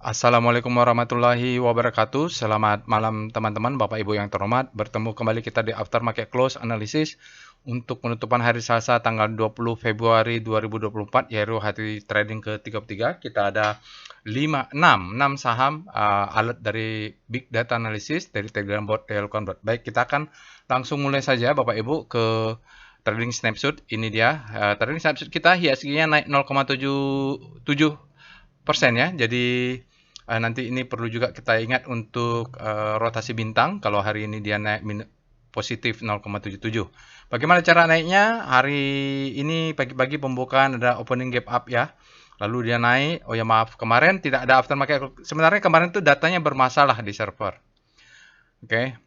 Assalamualaikum warahmatullahi wabarakatuh. Selamat malam teman-teman, Bapak Ibu yang terhormat. Bertemu kembali kita di Aftermarket Close Analysis untuk penutupan hari Selasa tanggal 20 Februari 2024, yaitu hari trading ke-33. Kita ada 6 saham alert dari Big Data Analysis dari Telegram bot Telkom. Baik, kita akan langsung mulai saja Bapak Ibu ke trading snapshot. Ini dia trading snapshot kita, IHSG-nya naik 0,77% ya. Jadi nanti ini perlu juga kita ingat untuk rotasi bintang. Kalau hari ini dia naik positif 0,77. Bagaimana cara naiknya? Hari ini pagi-pagi pembukaan ada opening gap up ya. Lalu dia naik. Oh ya maaf, kemarin tidak ada aftermarket. Sebenarnya kemarin itu datanya bermasalah di server. Oke.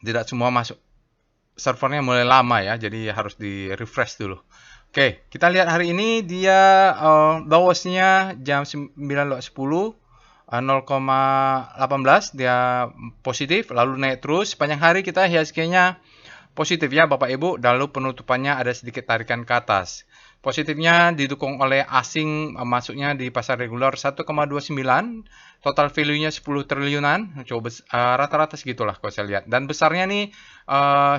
Tidak semua masuk. Servernya mulai lama ya, jadi harus di refresh dulu. Oke, kita lihat hari ini dia bawahnya jam 9.10 0,18 dia positif, lalu naik terus. Sepanjang hari kita IHSG-nya positif ya Bapak Ibu, lalu penutupannya ada sedikit tarikan ke atas. Positifnya didukung oleh asing masuknya di pasar reguler 1,29, total value-nya 10 triliunan, coba rata-rata segitulah kalau saya lihat. Dan besarnya nih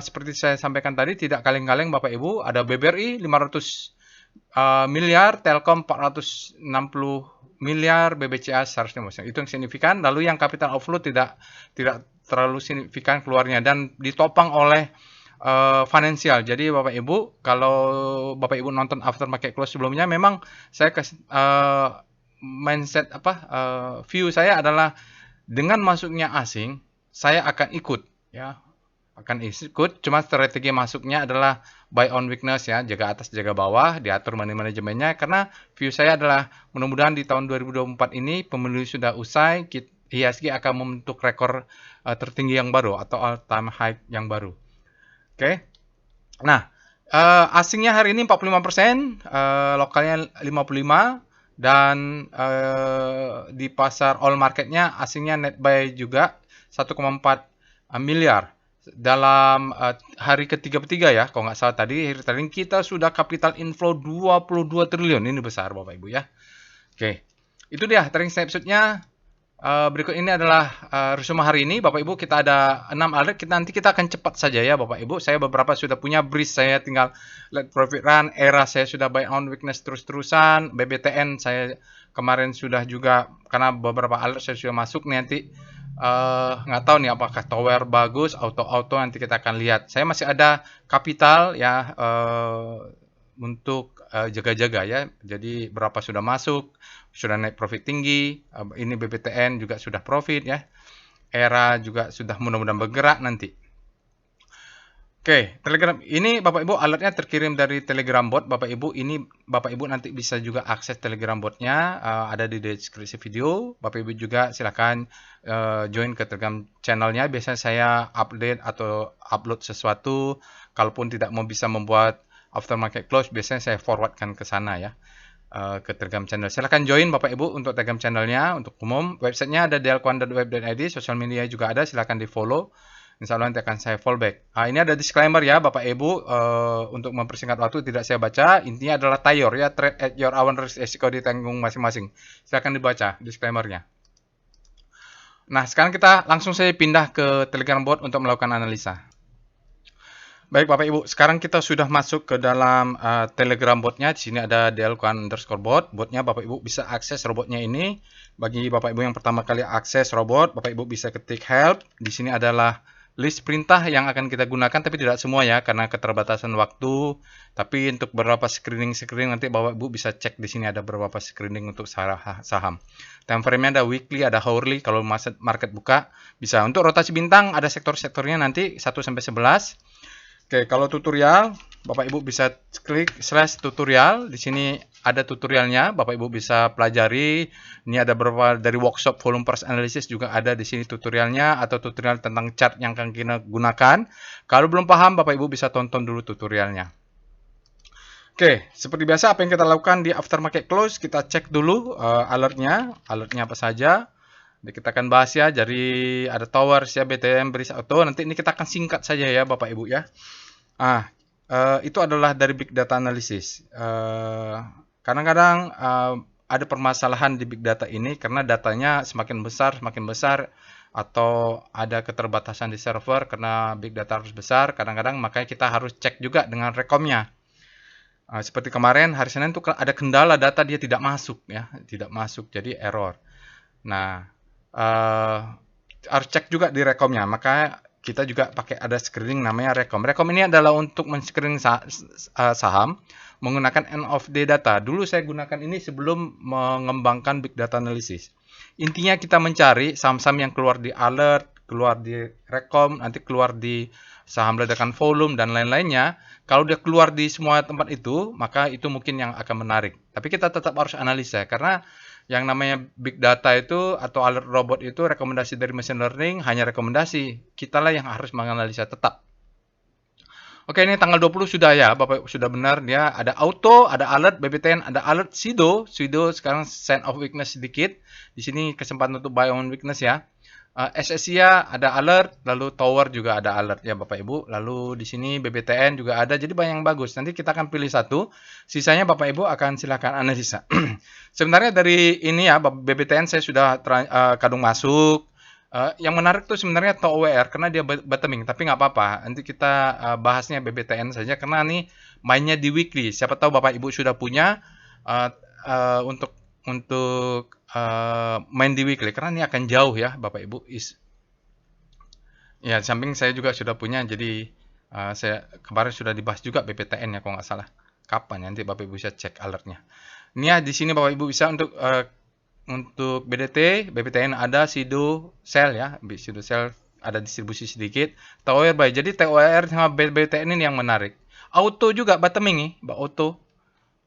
seperti saya sampaikan tadi tidak kaleng-kaleng Bapak Ibu, ada BBRI 500 miliar, Telkom 460 miliar, BBCA seharusnya itu yang signifikan. Lalu yang capital outflow tidak terlalu signifikan keluarnya dan ditopang oleh finansial. Jadi Bapak Ibu, kalau Bapak Ibu nonton aftermarket close sebelumnya, memang saya kasih mindset view saya adalah dengan masuknya asing, saya akan ikut ya. Akan ikut, cuma strategi masuknya adalah buy on weakness ya, jaga atas jaga bawah, diatur manajemennya, karena view saya adalah mudah-mudahan di tahun 2024 ini pemilu sudah usai, IHSG akan membentuk rekor tertinggi yang baru atau all time high yang baru. Oke. Nah, asingnya hari ini 45%, lokalnya 55%, dan di pasar all marketnya asingnya net buy juga 1,4 miliar. Dalam hari ketiga ya, kalau nggak salah tadi, hari trading kita sudah capital inflow 22 triliun. Ini besar Bapak Ibu ya. Oke, itu dia trading snapshotnya. Berikut ini adalah resume hari ini Bapak Ibu. Kita ada 6 alert, nanti kita akan cepat saja ya Bapak Ibu. Saya beberapa sudah punya breeze, saya tinggal let profit run. Era saya sudah buy on weakness terus-terusan. BBTN saya kemarin sudah juga, karena beberapa alert saya sudah masuk. Nanti nggak tahu nih apakah tower bagus, auto nanti kita akan lihat. Saya masih ada kapital ya untuk jaga-jaga ya. Jadi berapa sudah masuk, sudah naik profit tinggi. Ini BBTN juga sudah profit ya. Era juga sudah mudah-mudahan bergerak nanti. Oke, Telegram ini Bapak Ibu alertnya terkirim dari Telegram bot. Bapak Ibu ini Bapak Ibu nanti bisa juga akses Telegram botnya, ada di deskripsi video. Bapak Ibu juga silakan join ke Telegram channelnya. Biasanya saya update atau upload sesuatu. Kalaupun tidak mau bisa membuat aftermarket close, biasanya saya forwardkan ke sana ya, ke Telegram channel. Silakan join Bapak Ibu untuk Telegram channelnya untuk umum. Websitenya ada delquan.web.id, sosial media juga ada. Silakan di follow. Insya Allah nanti akan saya fallback. Ini ada disclaimer ya Bapak Ibu, untuk mempersingkat waktu tidak saya baca. Intinya adalah tayor ya, trade at your own risk, resiko ditanggung masing-masing. Silakan dibaca disclaimernya. Nah, sekarang kita langsung saya pindah ke Telegram bot untuk melakukan analisa. Baik Bapak Ibu, sekarang kita sudah masuk ke dalam Telegram botnya. Di sini ada delquan_bot. Botnya Bapak Ibu bisa akses robotnya ini. Bagi Bapak Ibu yang pertama kali akses robot, Bapak Ibu bisa ketik help. Di sini adalah list perintah yang akan kita gunakan, tapi tidak semua ya, karena keterbatasan waktu. Tapi untuk beberapa screening nanti Bapak Ibu bisa cek di sini ada beberapa screening untuk saham. Time frame-nya ada weekly, ada hourly. Kalau market buka bisa. Untuk rotasi bintang ada sektor-sektornya nanti 1 sampai 11. Oke, kalau tutorial Bapak Ibu bisa klik /tutorial. Di sini ada tutorialnya, Bapak Ibu bisa pelajari. Ini ada beberapa dari workshop volume price analysis juga ada di sini tutorialnya, atau tutorial tentang chart yang akan kita gunakan. Kalau belum paham, Bapak Ibu bisa tonton dulu tutorialnya. Oke, seperti biasa apa yang kita lakukan di aftermarket close, kita cek dulu alertnya apa saja. Kita akan bahas ya, jadi ada towers ya, BTM, breeze auto. Nanti ini kita akan singkat saja ya Bapak Ibu ya. Itu adalah dari big data analysis. Kadang-kadang ada permasalahan di big data ini karena datanya semakin besar, atau ada keterbatasan di server karena big data harus besar, kadang-kadang makanya kita harus cek juga dengan rekomnya. Seperti kemarin hari Senin tuh ada kendala data dia tidak masuk ya, tidak masuk jadi error. Nah, harus cek juga di rekomnya. Maka kita juga pakai ada screening namanya rekom. Rekom ini adalah untuk men-screening saham menggunakan end of day data. Dulu saya gunakan ini sebelum mengembangkan big data analysis. Intinya kita mencari saham-saham yang keluar di alert, keluar di rekom, nanti keluar di saham ledakan volume dan lain-lainnya. Kalau dia keluar di semua tempat itu, maka itu mungkin yang akan menarik. Tapi kita tetap harus analisa karena yang namanya big data itu atau alert robot itu rekomendasi dari machine learning hanya rekomendasi. Kitalah yang harus menganalisa tetap. Oke, ini tanggal 20 sudah ya, Bapak sudah benar. Dia ada auto, ada alert BBTN, ada alert Sido. Sido sekarang sign of weakness sedikit. Di sini kesempatan untuk buy on weakness ya. SSIA ada alert, lalu Tower juga ada alert ya Bapak Ibu. Lalu di sini BBTN juga ada. Jadi banyak yang bagus. Nanti kita akan pilih satu. Sisanya Bapak Ibu akan silakan analisa. Sebenarnya dari ini ya BBTN saya sudah kadung masuk. Yang menarik tuh sebenarnya TOWR karena dia bottoming, tapi nggak apa-apa. Nanti kita bahasnya BBTN saja karena ini mainnya di weekly. Siapa tahu Bapak Ibu sudah punya untuk main di weekly karena ini akan jauh ya Bapak Ibu. Ya, samping saya juga sudah punya, jadi saya kemarin sudah dibahas juga BBTN ya kalau nggak salah. Kapan nanti Bapak Ibu bisa cek alertnya. Ini ya di sini Bapak Ibu bisa untuk BDT, BBTN ada Sido Sell ya, Sido Sell ada distribusi sedikit. TOWR buy. Jadi TOWR sama BBTN ini yang menarik. Auto juga bottoming nih, Mbak Auto.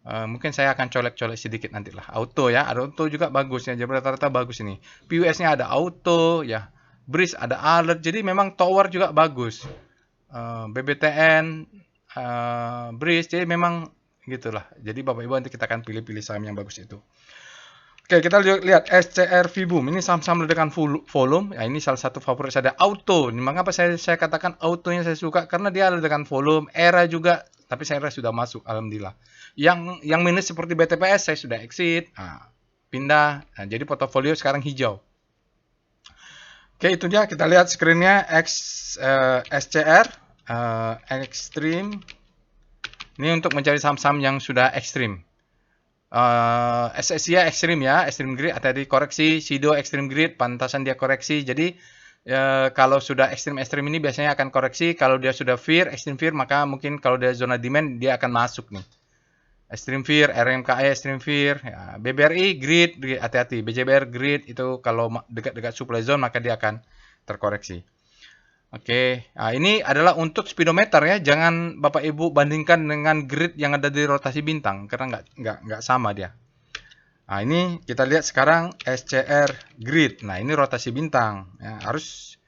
Mungkin saya akan colek-colek sedikit nanti lah. Auto ya, ada auto juga bagus ya. Jadi rata-rata bagus ini. PUS-nya ada auto ya. Breeze ada alert. Jadi memang tower juga bagus. BBTN, Breeze. Jadi memang gitulah. Jadi Bapak Ibu nanti kita akan pilih-pilih saham yang bagus itu. Oke, kita lihat SCR Vboom. Ini saham-saham ledakan volume. Ya, ini salah satu favorit saya. Auto. Mengapa saya katakan autonya saya suka? Karena dia ledakan volume. Era juga. Tapi saya sudah masuk. Alhamdulillah. Yang minus seperti BTPS saya sudah exit. Pindah. Nah, jadi portofolio sekarang hijau. Oke, itu dia. Kita lihat screennya. SCR. Extreme. Ini untuk mencari saham-saham yang sudah ekstrim. SSIA ekstrim ya, ekstrim grid tadi koreksi, Sido ekstrim grid, pantasan dia koreksi. Jadi kalau sudah ekstrim ini biasanya akan koreksi. Kalau dia sudah fear, ekstrim fear, maka mungkin kalau dia zona demand dia akan masuk nih. Ekstrim fear, RMKE ekstrim fear, ya, BBRI grid, hati-hati. BJBR grid itu kalau dekat-dekat supply zone maka dia akan terkoreksi. Oke, nah ini adalah untuk speedometer ya. Jangan Bapak Ibu bandingkan dengan grid yang ada di rotasi bintang karena nggak sama dia. Nah ini kita lihat sekarang SCR grid. Nah ini rotasi bintang. Ya, harus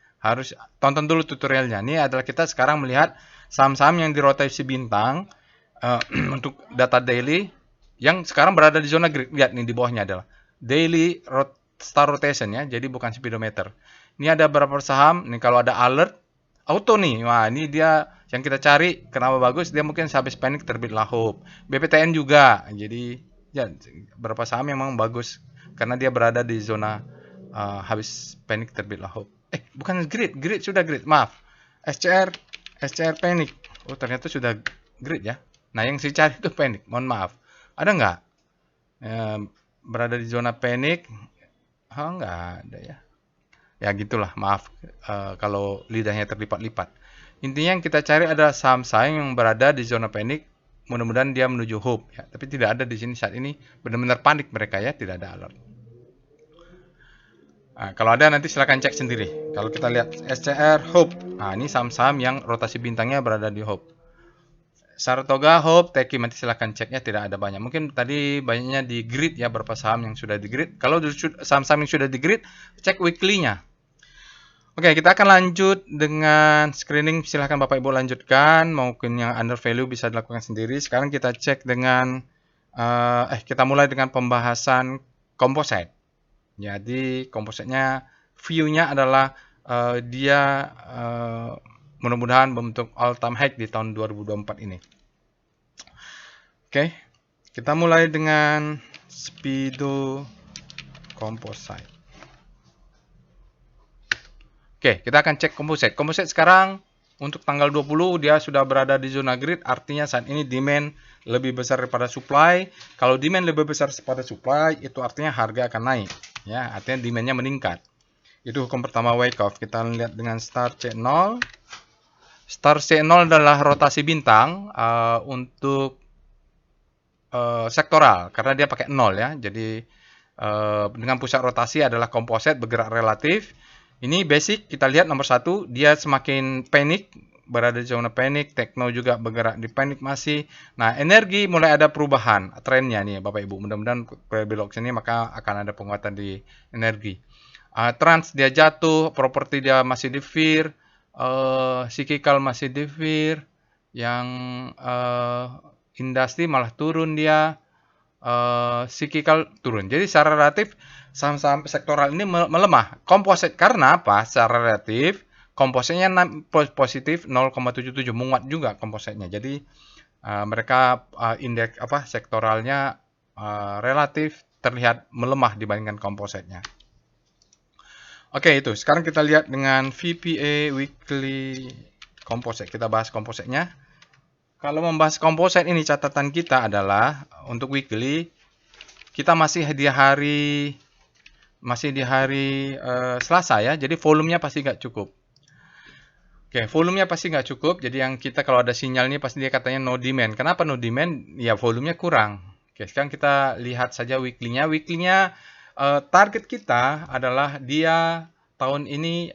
tonton dulu tutorialnya. Ini adalah kita sekarang melihat saham-saham yang di rotasi bintang untuk data daily yang sekarang berada di zona grid. Lihat nih di bawahnya adalah daily star rotation ya. Jadi bukan speedometer. Ini ada beberapa saham, nih kalau ada alert, auto nih, wah ini dia yang kita cari, kenapa bagus, dia mungkin habis panik terbitlah hope. BPTN juga, jadi ya beberapa saham memang bagus, karena dia berada di zona habis panik terbitlah hope. Bukan grid sudah grid, maaf. SCR panik, oh ternyata sudah grid ya. Nah yang saya cari itu panik, mohon maaf. Ada nggak? Berada di zona panik? Oh nggak ada ya. Ya gitulah, maaf kalau lidahnya terlipat-lipat. Intinya yang kita cari adalah saham-saham yang berada di zona panik. Mudah-mudahan dia menuju hope ya. Tapi tidak ada di sini saat ini. Benar-benar panik mereka ya, tidak ada alert. Nah, kalau ada nanti silahkan cek sendiri. Kalau kita lihat SCR hope. Nah ini saham-saham yang rotasi bintangnya berada di hope. Saratoga, Hope, Teki, nanti silahkan ceknya, tidak ada banyak. Mungkin tadi banyaknya di grid ya, berapa saham yang sudah di grid. Kalau saham-saham yang sudah di grid, cek weekly-nya. Oke, kita akan lanjut dengan screening. Silahkan Bapak Ibu lanjutkan. Mungkin yang under value bisa dilakukan sendiri. Sekarang kita cek dengan, kita mulai dengan pembahasan composite. Jadi composite-nya, view-nya adalah dia mudah-mudahan membentuk all time high di tahun 2024 ini. Oke, kita mulai dengan Speedo Composite. Oke, kita akan cek composite. Composite sekarang untuk tanggal 20 dia sudah berada di zona grid, artinya saat ini demand lebih besar daripada supply. Kalau demand lebih besar daripada supply, itu artinya harga akan naik. Ya, artinya demandnya meningkat. Itu hukum pertama Wyckoff. Kita lihat dengan star C0. Star C0 adalah rotasi bintang untuk sektoral, karena dia pakai 0 ya. Jadi dengan pusat rotasi adalah composite, bergerak relatif. Ini basic, kita lihat nomor 1, dia semakin panik, berada di zona panik. Tekno juga bergerak di panik masih. Nah, energi mulai ada perubahan trennya nih Bapak Ibu. Mudah-mudahan belok sini maka akan ada penguatan di energi. Trans dia jatuh, properti dia masih di fear, cyclical masih di fear, yang industri malah turun dia, cyclical turun. Jadi secara relatif saham-saham sektoral ini melemah. Komposit karena apa? Secara relatif kompositnya positif 0,77, menguat juga kompositnya. Jadi mereka indeks sektoralnya relatif terlihat melemah dibandingkan kompositnya. Oke, itu. Sekarang kita lihat dengan VPA Weekly Composite. Kita bahas kompositnya. Kalau membahas composite ini, catatan kita adalah untuk weekly kita masih di hari Selasa ya. Jadi volumenya pasti nggak cukup. Oke, volumenya pasti nggak cukup. Jadi yang kita kalau ada sinyal ini pasti dia katanya no demand. Kenapa no demand? Ya volumenya kurang. Oke, sekarang kita lihat saja weekly-nya. Weekly-nya target kita adalah dia tahun ini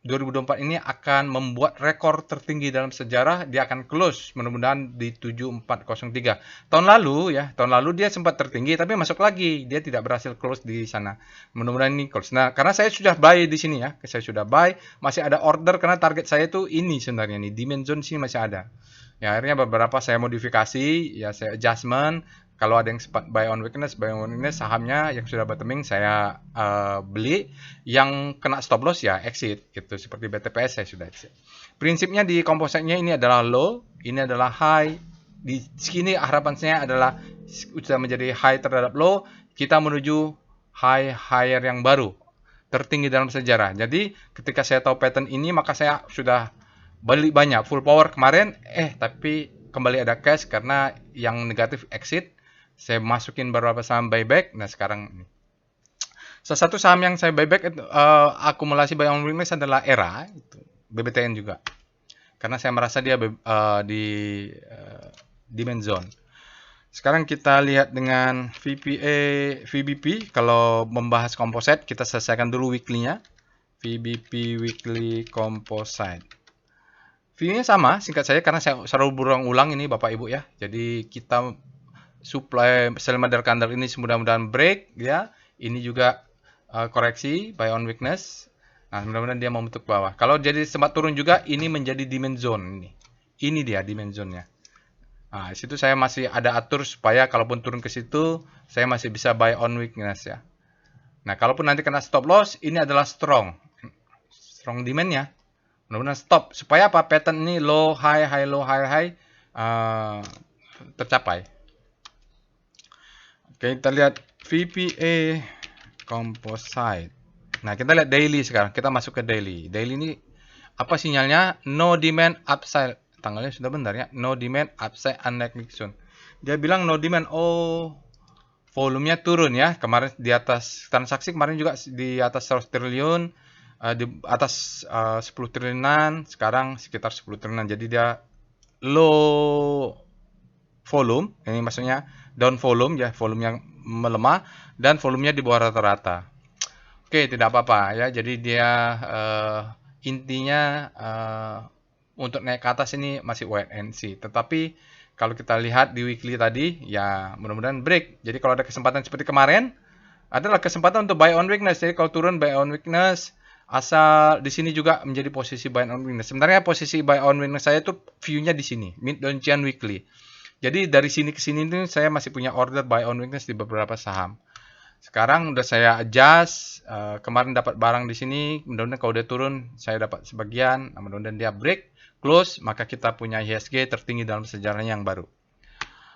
2024 ini akan membuat rekor tertinggi dalam sejarah. Dia akan close mudah-mudahan di 7403. Tahun lalu dia sempat tertinggi tapi masuk lagi. Dia tidak berhasil close di sana. Mudah-mudahan ini close. Nah, karena saya sudah buy di sini ya. Saya sudah buy, masih ada order karena target saya itu ini sebenarnya nih. Demand zone sini masih ada. Ya, akhirnya beberapa saya modifikasi, ya saya adjustment. Kalau ada yang buy on weakness sahamnya yang sudah bottoming saya beli, yang kena stop loss ya exit gitu. Seperti BTPS saya sudah exit. Prinsipnya di kompositnya ini adalah low, ini adalah high. Di sini harapannya adalah sudah menjadi high terhadap low, kita menuju higher yang baru, tertinggi dalam sejarah. Jadi ketika saya tahu pattern ini maka saya sudah beli banyak full power kemarin, tapi kembali ada cash karena yang negatif exit. Saya masukin beberapa saham buyback. Nah sekarang ini salah satu saham yang saya buyback itu akumulasi buy on weakness adalah ERA, itu BBTN juga, karena saya merasa dia di demand zone. Sekarang kita lihat dengan VBP. Kalau membahas composite kita selesaikan dulu weekly-nya. VBP Weekly Composite. View-nya sama, singkat saja karena saya selalu berulang-ulang ini Bapak Ibu ya. Jadi kita supply sell mother candle ini mudah-mudahan break ya. Ini juga koreksi buy on weakness. Nah, mudah-mudahan dia membentuk bawah. Kalau jadi sempat turun juga, ini menjadi demand zone ini. Ini dia demand zone-nya. Nah, di situ saya masih ada atur supaya kalaupun turun ke situ, saya masih bisa buy on weakness ya. Nah, kalaupun nanti kena stop loss, ini adalah strong demand-nya. Mudah-mudahan stop supaya apa? Pattern ini low high high low high high tercapai. Oke, kita lihat VPA Composite. Nah, kita lihat daily sekarang. Kita masuk ke daily. Daily ini apa sinyalnya? No demand upside. Tanggalnya sudah benar ya. No demand upside unlikely soon. Dia bilang no demand. Oh, volumenya turun ya. Kemarin di atas transaksi kemarin juga di atas 100 triliun, di atas 10 triliunan, sekarang sekitar 10 triliunan. Jadi dia low volume, ini maksudnya down volume ya, volume yang melemah dan volumenya di bawah rata-rata. Oke, tidak apa-apa ya. Jadi dia intinya untuk naik ke atas ini masih wait and see. Tetapi kalau kita lihat di weekly tadi ya mudah-mudahan break. Jadi kalau ada kesempatan seperti kemarin adalah kesempatan untuk buy on weakness. Jadi kalau turun buy on weakness, asal di sini juga menjadi posisi buy on weakness. Sebenarnya posisi buy on weakness saya itu view-nya di sini, mid downtrend weekly. Jadi dari sini ke sini itu saya masih punya order buy on weakness di beberapa saham. Sekarang udah saya adjust, kemarin dapat barang di sini, mudah-mudahan kalau udah turun saya dapat sebagian, mudah-mudahan dia break, close, maka kita punya IHSG tertinggi dalam sejarahnya yang baru.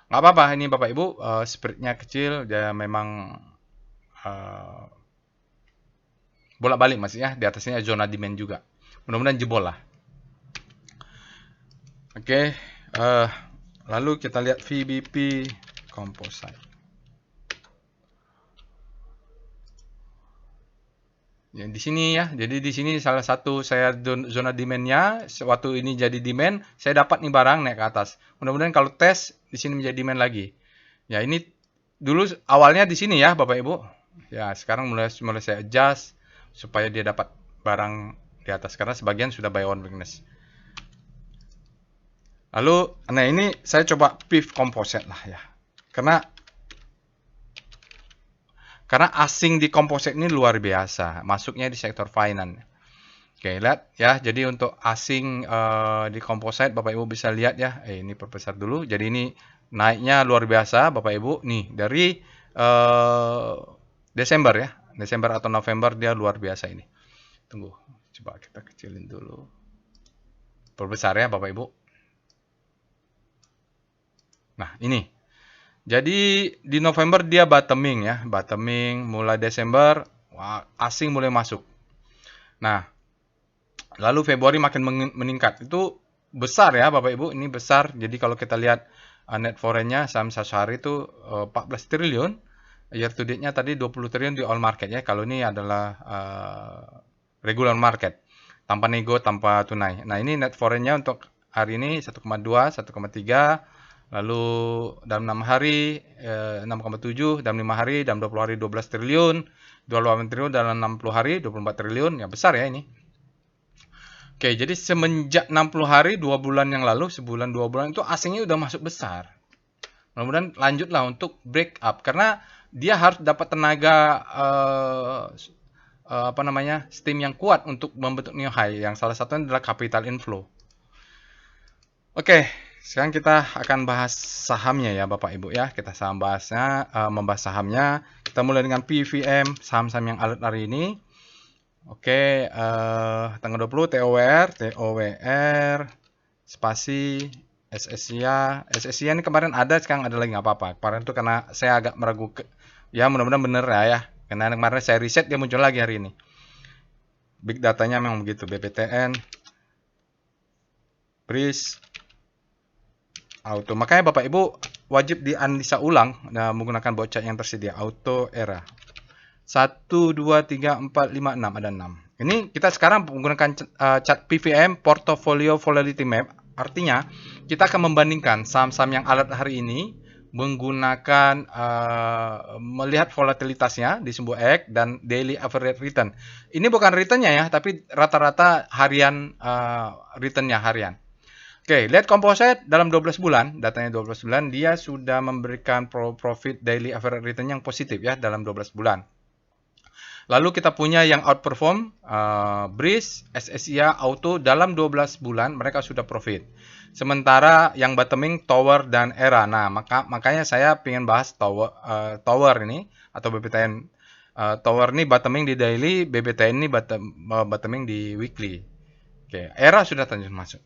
Nggak apa-apa, ini Bapak Ibu, spreadnya kecil, dia memang eh, bolak-balik maksudnya, di atasnya zona demand juga. Mudah-mudahan jebol lah. Oke, lalu kita lihat VBP Composite. Ya, di sini ya, jadi di sini salah satu saya zona demand-nya, waktu ini jadi demand, saya dapat nih barang naik ke atas. Mudah-mudahan kalau tes di sini menjadi demand lagi. Ya ini dulu awalnya di sini ya Bapak Ibu. Ya sekarang mulai saya adjust supaya dia dapat barang di atas karena sebagian sudah buy on weakness. Lalu, nah ini saya coba PIF composite lah ya, karena asing di composite ini luar biasa, masuknya di sektor finance. Oke, lihat ya. Jadi untuk asing di composite, Bapak Ibu bisa lihat ya. Ini perbesar dulu. Jadi ini naiknya luar biasa, Bapak Ibu. Nih dari Desember ya, Desember atau November dia luar biasa ini. Tunggu, coba kita kecilin dulu. Perbesar ya, Bapak Ibu. Nah ini. Jadi di November dia bottoming ya, bottoming. Mulai Desember, wah, asing mulai masuk. Nah, lalu Februari makin meningkat. Itu besar ya Bapak Ibu, ini besar. Jadi kalau kita lihat net foreign-nya saham sehari itu 14 triliun. Year to date-nya tadi 20 triliun di all market ya. Kalau ini adalah regular market. Tanpa nego, tanpa tunai. Nah ini net foreign-nya untuk hari ini 1,2, 1,3. Lalu dalam 6 hari 6,7, dalam 5 hari, dalam 20 hari 12 triliun, 28 triliun dalam 60 hari 24 triliun, ya besar ya ini. Oke, jadi semenjak 60 hari 2 bulan yang lalu, sebulan 2 bulan itu asingnya udah masuk besar. Mudah-mudahan lanjutlah untuk break up karena dia harus dapat tenaga steam yang kuat untuk membentuk new high yang salah satunya adalah capital inflow. Oke, sekarang kita akan bahas sahamnya ya Bapak Ibu ya. Kita membahas sahamnya. Kita mulai dengan PVM, saham-saham yang alert hari ini. Oke, tanggal 20 TOWR, spasi SSIA ini kemarin ada, sekarang ada lagi nggak apa-apa. Kemarin itu karena saya agak meragukan. Ya mudah-mudahan bener ya. Karena kemarin saya riset dia muncul lagi hari ini. Big datanya memang begitu. BPTN, BRIS, Auto. Makanya Bapak Ibu wajib dianalisa ulang menggunakan bot chart yang tersedia. Auto era 1, 2, 3, 4, 5, 6. Ada 6. Ini kita sekarang menggunakan chart PVM Portfolio Volatility Map. Artinya kita akan membandingkan saham-saham yang alert hari ini menggunakan melihat volatilitasnya di Sumbo X dan daily average return. Ini bukan returnnya ya, tapi rata-rata harian returnnya harian. Oke, lihat composite dalam 12 bulan, datanya 12 bulan, dia sudah memberikan profit daily average return yang positif ya dalam 12 bulan. Lalu kita punya yang outperform, BRIS, SSIA, Auto dalam 12 bulan mereka sudah profit. Sementara yang bottoming Tower dan Era. Nah, makanya saya ingin bahas Tower ini atau BBTN. Tower ini bottoming di daily, BBTN ini bottoming di weekly. Oke, Era sudah lanjut masuk.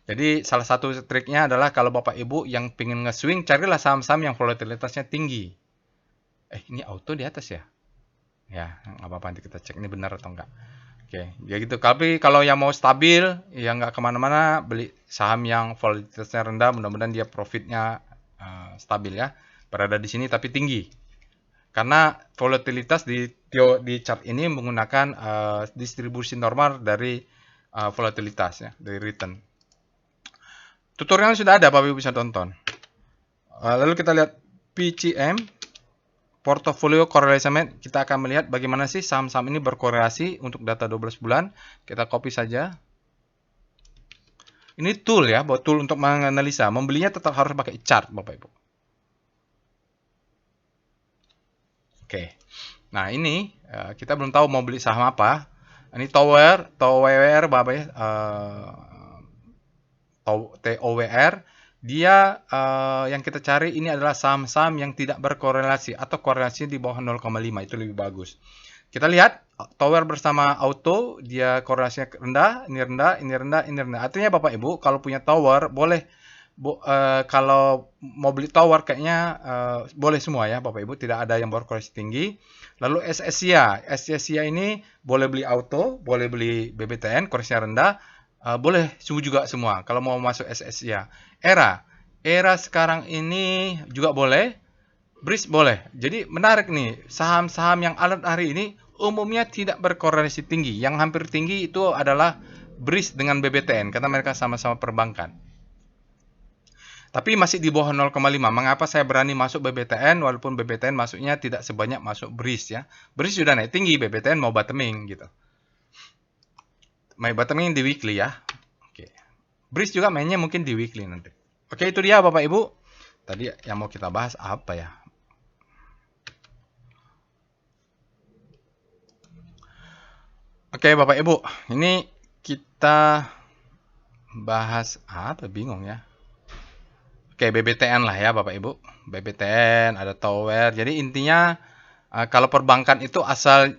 Jadi salah satu triknya adalah kalau Bapak Ibu yang pengen nge-swing, carilah saham-saham yang volatilitasnya tinggi. Ini Auto di atas ya? Ya, nggak apa-apa, nanti kita cek ini benar atau enggak. Oke, ya gitu. Tapi kalau yang mau stabil, yang nggak kemana-mana, beli saham yang volatilitasnya rendah, mudah-mudahan dia profitnya stabil ya. Berada di sini tapi tinggi. Karena volatilitas di chart ini menggunakan distribusi normal dari volatilitas ya, dari return. Tutorial sudah ada, Bapak Ibu bisa tonton. Lalu kita lihat PCM, Portfolio Correlation Map. Kita akan melihat bagaimana sih saham-saham ini berkorelasi untuk data 12 bulan. Kita copy saja. Ini tool ya, buat tool untuk menganalisa. Membelinya tetap harus pakai chart, Bapak Ibu. Oke. Nah, ini kita belum tahu mau beli saham apa. Ini TOWR, Bapak ya. TOWR, dia yang kita cari ini adalah saham-saham yang tidak berkorelasi atau korelasi di bawah 0,5, itu lebih bagus. Kita lihat Tower bersama Auto, dia korelasinya rendah, ini rendah, ini rendah, ini rendah. Artinya Bapak Ibu kalau punya Tower boleh kalau mau beli tower kayaknya boleh semua ya Bapak Ibu, tidak ada yang berkoreksi tinggi. Lalu SSIA ini boleh beli auto, boleh beli BBTN koreksinya rendah, boleh juga semua kalau mau masuk SSIA. Era sekarang ini juga boleh, BRIS boleh. Jadi menarik nih, saham-saham yang alert hari ini umumnya tidak berkorelasi tinggi. Yang hampir tinggi itu adalah BRIS dengan BBTN karena mereka sama-sama perbankan. Tapi masih di bawah 0,5. Mengapa saya berani masuk BBTN walaupun BBTN masuknya tidak sebanyak masuk BRIS ya. BRIS sudah naik tinggi, BBTN mau bottoming gitu. Mau bottoming di weekly ya. Oke. BRIS juga mainnya mungkin di weekly nanti. Oke, itu dia Bapak Ibu. Tadi yang mau kita bahas apa ya? Oke, Bapak Ibu. Ini kita bahas apa? Bingung ya. Oke, BBTN lah ya Bapak Ibu. BBTN, ada Tower. Jadi intinya kalau perbankan itu asal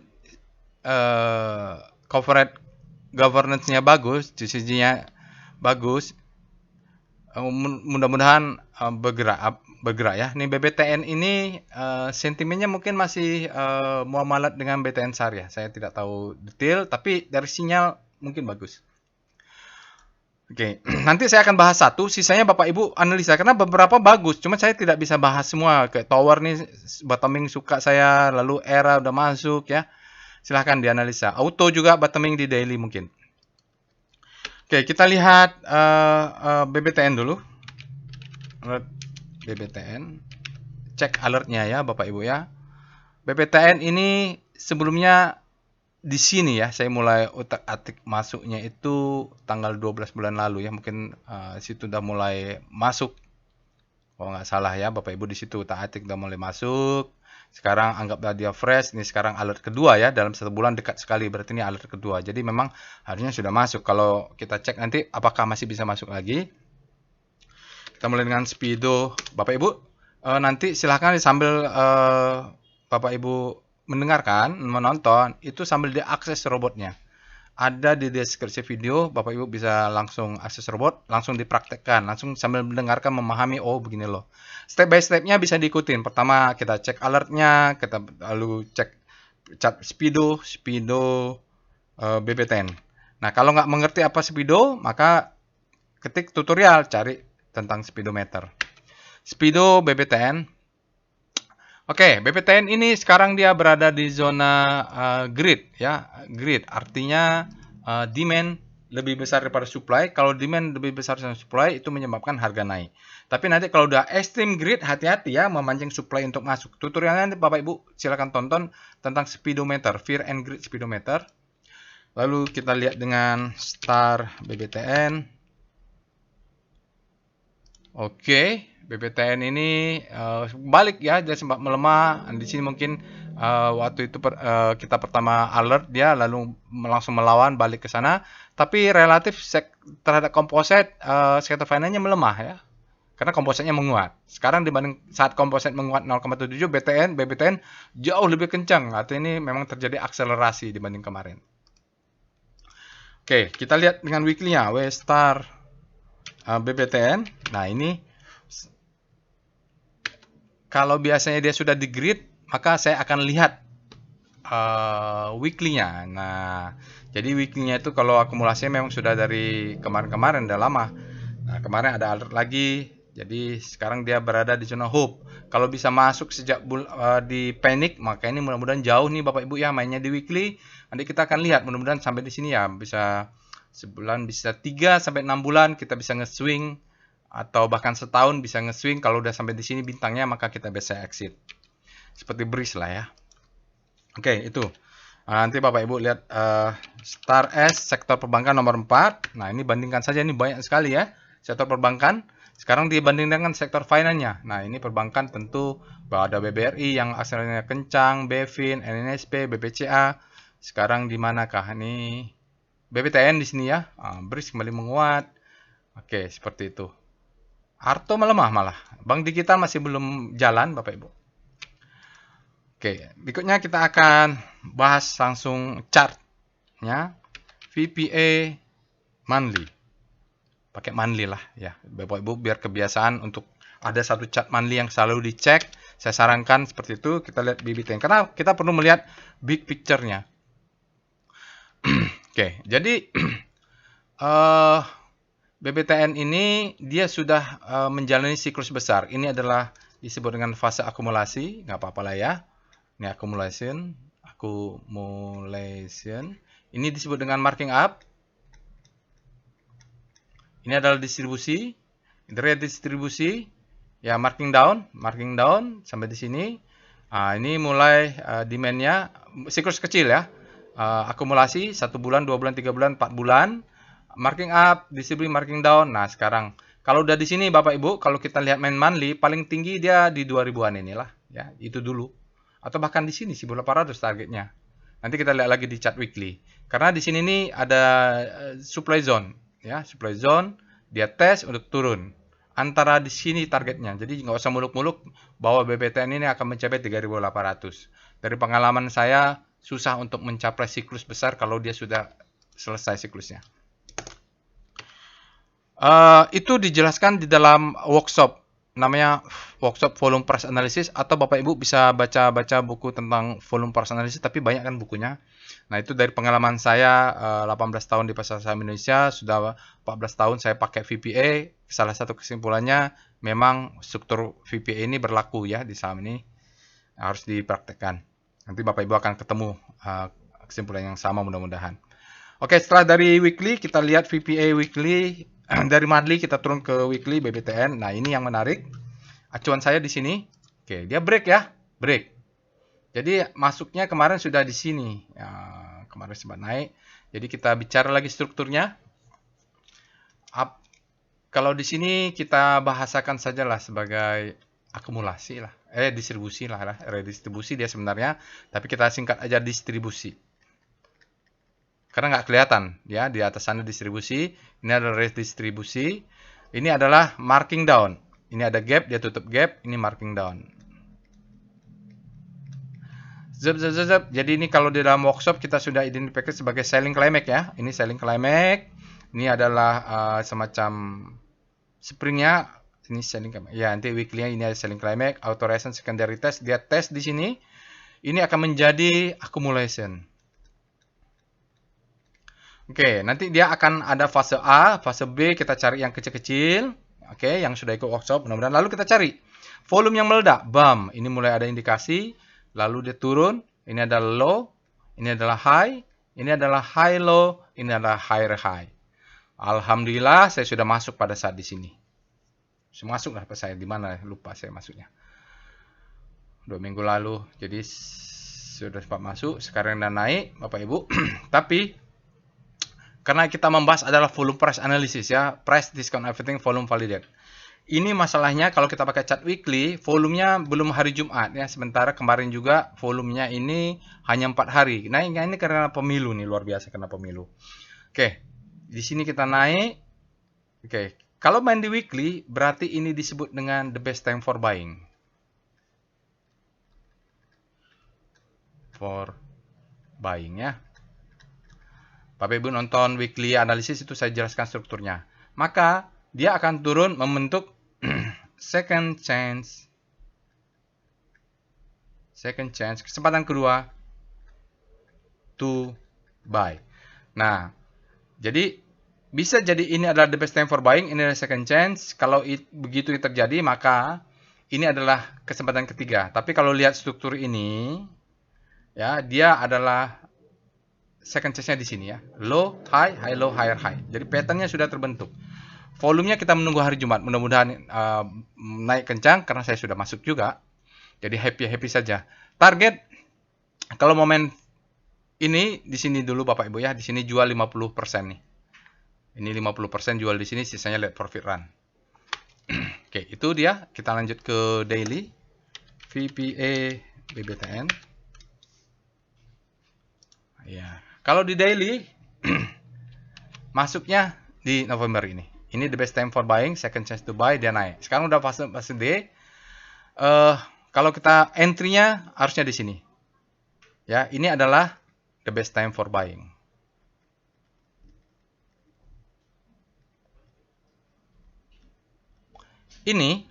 corporate governance-nya bagus, decision-nya bagus, mudah-mudahan bergerak ya. Nih BBTN ini sentimennya mungkin masih muamalat dengan BTN Syariah. Saya tidak tahu detail, tapi dari sinyal mungkin bagus. Oke, nanti saya akan bahas satu, sisanya Bapak Ibu analisa karena beberapa bagus, cuma saya tidak bisa bahas semua. Kayak Tower nih bottoming suka saya, lalu Era udah masuk ya. Silahkan dianalisa. Auto juga bottoming di daily mungkin. Oke, kita lihat BBTN dulu. Alert BBTN. Cek alertnya ya Bapak Ibu ya. BBTN ini sebelumnya di sini ya, saya mulai utak-atik masuknya itu tanggal 12 bulan lalu ya, mungkin situ udah mulai masuk. Kalau nggak salah ya, Bapak Ibu di situ utak-atik udah mulai masuk. Sekarang anggaplah dia fresh, ini sekarang alert kedua ya, dalam 1 bulan dekat sekali, berarti ini alert kedua. Jadi memang harusnya sudah masuk. Kalau kita cek nanti apakah masih bisa masuk lagi. Kita mulai dengan Speedo. Bapak Ibu, nanti silahkan sambil Bapak Ibu mendengarkan, menonton, itu sambil diakses robotnya. Ada di deskripsi video, Bapak Ibu bisa langsung akses robot, langsung dipraktekkan, langsung sambil mendengarkan, memahami, oh begini loh. Step by stepnya bisa diikutin. Pertama kita cek alertnya, kita lalu cek cat Speedo BBTN. Nah kalau nggak mengerti apa Speedo, maka ketik tutorial, cari tentang speedometer. Speedo BBTN. Oke, BBTN ini sekarang dia berada di zona grid ya. Grid artinya demand lebih besar daripada supply. Kalau demand lebih besar daripada supply itu menyebabkan harga naik. Tapi nanti kalau udah extreme grid, hati-hati ya memancing supply untuk masuk. Tutorialnya nanti Bapak Ibu silakan tonton tentang speedometer, fear and grid speedometer. Lalu kita lihat dengan star BBTN. Oke, BBTN ini balik ya, dia sempat melemah. Di sini mungkin waktu itu kita pertama alert dia, lalu langsung melawan balik ke sana. Tapi relatif terhadap komposit sektor finance-nya melemah ya, karena kompositnya menguat. Sekarang dibanding saat komposit menguat 0,7, BBTN jauh lebih kencang. Artinya ini memang terjadi akselerasi dibanding kemarin. Oke, kita lihat dengan weekly-nya, W star BBTN. Nah ini kalau biasanya dia sudah di grid, maka saya akan lihat weekly-nya. Nah jadi weekly-nya itu kalau akumulasinya memang sudah dari kemarin-kemarin, udah lama. Nah kemarin ada alert lagi, jadi sekarang dia berada di zona hope. Kalau bisa masuk sejak di panic, maka ini mudah-mudahan jauh nih Bapak Ibu ya mainnya di weekly. Nanti kita akan lihat, mudah-mudahan sampai di sini ya bisa sebulan, bisa 3 sampai 6 bulan kita bisa nge-swing, atau bahkan setahun bisa nge-swing. Kalau udah sampai di sini bintangnya, maka kita bisa exit. Seperti BRIS lah ya. Oke, itu. Nah, nanti Bapak Ibu lihat Star S sektor perbankan nomor 4. Nah, ini bandingkan saja, ini banyak sekali ya sektor perbankan. Sekarang dibanding dengan sektor finance-nya. Nah, ini perbankan tentu bahwa ada BBRI yang akselerasinya kencang, BEFIN, NNSP, BPCA. Sekarang di manakah ini? BBTN di sini ya. BRIS kembali menguat. Oke, seperti itu. Arto melemah malah. Bank digital masih belum jalan Bapak Ibu. Oke, berikutnya kita akan bahas langsung chartnya VPA monthly. pakai monthly lah ya. Bapak Ibu biar kebiasaan untuk ada satu chart monthly yang selalu dicek. Saya sarankan seperti itu, kita lihat BBTN karena kita perlu melihat big picture-nya. Oke, jadi BBTN ini dia sudah menjalani siklus besar. Ini adalah disebut dengan fase akumulasi, nggak apa-apa lah ya. Ini accumulation. Ini disebut dengan marking up. Ini adalah distribusi, redistribusi, ya marking down sampai di sini. Ini mulai demand-nya siklus kecil ya. Akumulasi 1 bulan, 2 bulan, 3 bulan, 4 bulan. Marking up, distribusi, marking down. Nah, sekarang kalau udah di sini Bapak Ibu, kalau kita lihat main monthly paling tinggi dia di 2000-an inilah ya, itu dulu. Atau bahkan di sini 1800 targetnya. Nanti kita lihat lagi di chart weekly. Karena di sini nih ada supply zone ya, supply zone dia tes untuk turun. Antara di sini targetnya. Jadi nggak usah muluk-muluk bahwa BBTN ini akan mencapai 3800. Dari pengalaman saya susah untuk mencapai siklus besar kalau dia sudah selesai siklusnya. Itu dijelaskan di dalam workshop, namanya workshop volume price analysis, atau Bapak Ibu bisa baca-baca buku tentang volume price analysis, tapi banyak kan bukunya. Nah, itu dari pengalaman saya 18 tahun di pasar saham Indonesia, sudah 14 tahun saya pakai VPA. Salah satu kesimpulannya memang struktur VPA ini berlaku ya di saham ini, harus dipraktekkan. Nanti Bapak Ibu akan ketemu kesimpulan yang sama mudah-mudahan. Oke, setelah dari weekly kita lihat VPA weekly. Dari monthly kita turun ke weekly BBTN. Nah, ini yang menarik. Acuan saya di sini. Oke, dia break ya, break. Jadi masuknya kemarin sudah di sini. Ya, kemarin sempat naik. Jadi kita bicara lagi strukturnya. Kalau di sini kita bahasakan sajalah sebagai akumulasi lah. Distribusi lah. Redistribusi dia sebenarnya, tapi kita singkat aja distribusi. Karena nggak kelihatan ya, di atas sana distribusi, ini adalah redistribusi, ini adalah marking down, ini ada gap, dia tutup gap, ini marking down. Jadi ini kalau di dalam workshop kita sudah identifikasi sebagai selling climax ya, ini selling climax, ini adalah semacam springnya, ini selling climax ya, nanti weekly-nya ini ada selling climax, authorization secondary test, dia tes di sini, ini akan menjadi accumulation. Oke, nanti dia akan ada fase A, fase B, kita cari yang kecil-kecil. Oke, yang sudah ikut workshop, mudah-mudahan. Lalu kita cari volume yang meledak, bam, ini mulai ada indikasi, lalu dia turun, ini adalah low, ini adalah high, ini adalah high low, ini adalah higher high. Alhamdulillah, saya sudah masuk pada saat di sini. Sudah masuk lah saya, di mana lupa saya masuknya. 2 minggu lalu, jadi sudah sempat masuk, sekarang udah naik, Bapak Ibu. Tapi karena kita membahas adalah volume price analysis ya, price discount everything volume validate. Ini masalahnya kalau kita pakai chart weekly, volumenya belum hari Jumat ya. Sementara kemarin juga volumenya ini hanya 4 hari. Nah, ini karena pemilu nih, luar biasa karena pemilu. Oke, di sini kita naik. Oke, kalau main di weekly berarti ini disebut dengan the best time for buying. For buying ya. Bapak Ibu nonton weekly analysis itu saya jelaskan strukturnya. Maka dia akan turun membentuk second chance, kesempatan kedua to buy. Nah, jadi bisa jadi ini adalah the best time for buying, ini adalah second chance. Kalau begitu terjadi, maka ini adalah kesempatan ketiga. Tapi kalau lihat struktur ini, ya dia adalah second chance-nya di sini ya. Low, high, high, low, higher, high. Jadi pattern-nya sudah terbentuk. Volumenya kita menunggu hari Jumat. Mudah-mudahan naik kencang karena saya sudah masuk juga. Jadi happy-happy saja. Target kalau momen ini di sini dulu Bapak Ibu ya. Di sini jual 50% nih. Ini 50% jual di sini, sisanya let profit run. Oke, itu dia. Kita lanjut ke daily. VPA BBTN. Ya. Kalau di daily, masuknya di November ini. Ini the best time for buying, second chance to buy, dia naik. Sekarang udah fase D. Kalau kita entry-nya harusnya di sini. Ya, ini adalah the best time for buying. Ini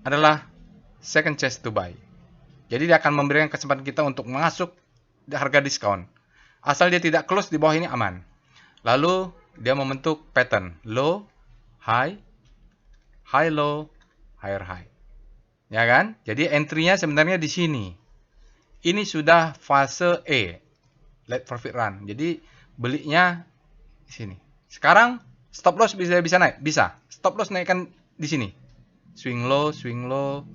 adalah second chance to buy. Jadi dia akan memberikan kesempatan kita untuk masuk di harga diskon. Asal dia tidak close di bawah ini aman. Lalu dia membentuk pattern low, high, high low, higher high. Ya kan? Jadi entry-nya sebenarnya di sini. Ini sudah fase E, let profit run. Jadi belinya di sini. Sekarang stop loss bisa naik, bisa. Stop loss naikkan di sini. Swing low, swing low.